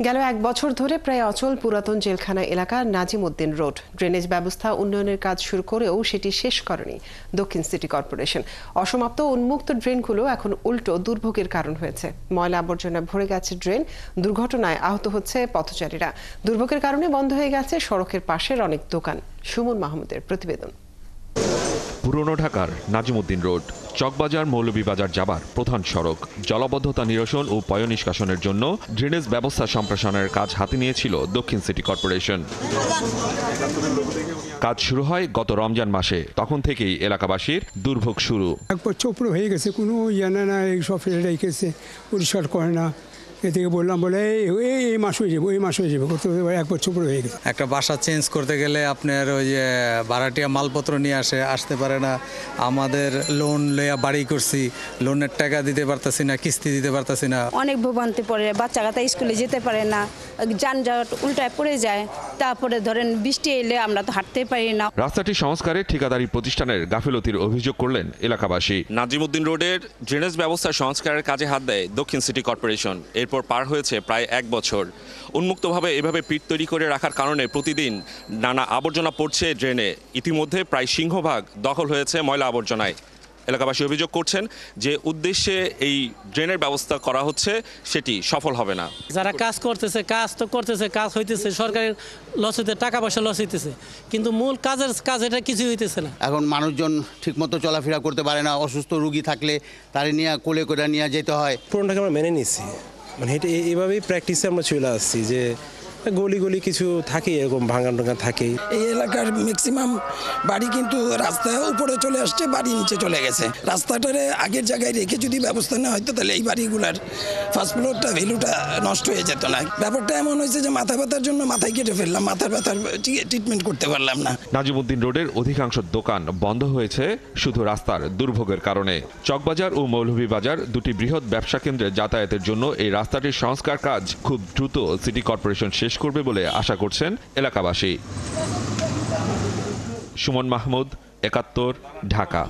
গেল এক বছর ধরে প্রায় অচল পুরাতন জেলখানা এলাকার নাজিমউদ্দিন রোড ড্রেনেজ ব্যবস্থা উন্নয়নের কাজ শুরু করেও সেটি শেষ করেনি দক্ষিণ সিটি কর্পোরেশন। অসমাপ্ত উন্মুক্ত ড্রেনগুলো এখন উল্টো দুর্ভোগের কারণ হয়েছে। ময়লা আবর্জনা ভরে গেছে ড্রেন, দুর্ঘটনায় আহত হচ্ছে পথচারীরা। দুর্ভোগের কারণে বন্ধ হয়ে গেছে সড়কের পাশের অনেক দোকান। সুমন মাহমুদের প্রতিবেদন। পুরনো ঢাকার নাজিমউদ্দিন রোড চকবাজার মৌলভীবাজার যাবার প্রধান সড়ক। জলাবদ্ধতা নিরসন ও পয়ঃনিষ্কাশনের জন্য ড্রেনেজ ব্যবস্থা সম্প্রসারণের কাজ হাতে নিয়েছিল দক্ষিণ সিটি কর্পোরেশন। কাজ শুরু হয় গত রমজান মাসে, তখন থেকেই এলাকাবাসীর দুর্ভোগ শুরু। একবার চোপড় হয়ে গেছে, কোনো জানে না, এই সব ফেলে রেখেছে, পরিষ্কার করে না। এদিকে বললাম, বলে এই মাস হয়ে যাবো, এই মাস হয়ে যাবো, করতে একবার চোপড় হয়ে গেছে। একটা বাসা চেঞ্জ করতে গেলে আপনার ওই যে ভাড়াটিয়া মালপত্র নিয়ে আসতে পারে না। আমাদের লোন লইয়া বাড়ি করছি, লোনের টাকা দিতে পারতাছি না, কিস্তি দিতে পারতাছি না। অনেক ভোগান্তি পড়ে, বাচ্চা কাচ্চা স্কুলে যেতে পারে না, যানজট উল্টায় পড়ে যায়। তারপরে ধরেন বৃষ্টি এলে আমরা তো হাঁটতে পারি না। রাস্তাটি সংস্কারে ঠিকাদারি প্রতিষ্ঠানের গাফিলতির অভিযোগ করলেন এলাকাবাসী। নাজিমউদ্দিন রোডের ড্রেনেজ ব্যবস্থা সংস্কারের কাজে হাত দেয় দক্ষিণ সিটি কর্পোরেশন। এরপর পার হয়েছে প্রায় এক বছর। উন্মুক্তভাবে এভাবে পিট তৈরি করে রাখার কারণে প্রতিদিন নানা আবর্জনা পড়ছে ড্রেনে। ইতিমধ্যে প্রায় সিংহভাগ দখল হয়েছে ময়লা আবর্জনায়। এলাকাবাসী অভিযোগ করছেন যে উদ্দেশ্যে এই ড্রেনের ব্যবস্থা করা হচ্ছে সেটি সফল হবে না। যারা কাজ করতেছে, কাজ হইতেছে, সরকারের লস হইতে, টাকা পয়সা লস হইতেছে, কিন্তু মূল কাজ এটা কিছু হইতেছে না। এখন মানুষজন ঠিকমতো চলাফেরা করতে পারে না। অসুস্থ রোগী থাকলে তারে নিয়ে কোলে করে নিয়ে যেতে হয়। পুরোটাকে আমরা মেনে নিচ্ছি, মানে এটা এইভাবেই প্র্যাকটিসে আমরা চলে আসছি যে গলি কিছু থাকে, এরকম ভাঙা থাকে। এই এলাকার ম্যাক্সিমাম বাড়ি কিন্তু রাস্তা উপরে চলে আসছে, বাড়ি নিচে চলে গেছে। রাস্তাটারে আগের জায়গায় রেখে যদি ব্যবস্থা নেওয়া হয়তো, তাহলে এই বাড়িগুলার ফার্স্ট ফ্লোরটা ভ্যালুটা নষ্ট হয়ে যেত না। ব্যাপারটা এমন হয়েছে যে মাথা ব্যথার জন্য মাথায় কেটে ফেললাম, মাথা ব্যথার ট্রিটমেন্ট করতে পারলাম না। নাজিমউদ্দিন রোডের অধিকাংশ দোকান বন্ধ হয়েছে শুধু রাস্তার দুর্ভোগের কারণে। চকবাজার ও মৌলভীবাজার দুটি বৃহৎ ব্যবসা কেন্দ্রে যাতায়াতের জন্য এই রাস্তাটির সংস্কার কাজ খুব দ্রুত সিটি কর্পোরেশন শেষ করবে বলে আশা করছেন এলাকাবাসী। সুমন মাহমুদ, ৭১, ঢাকা।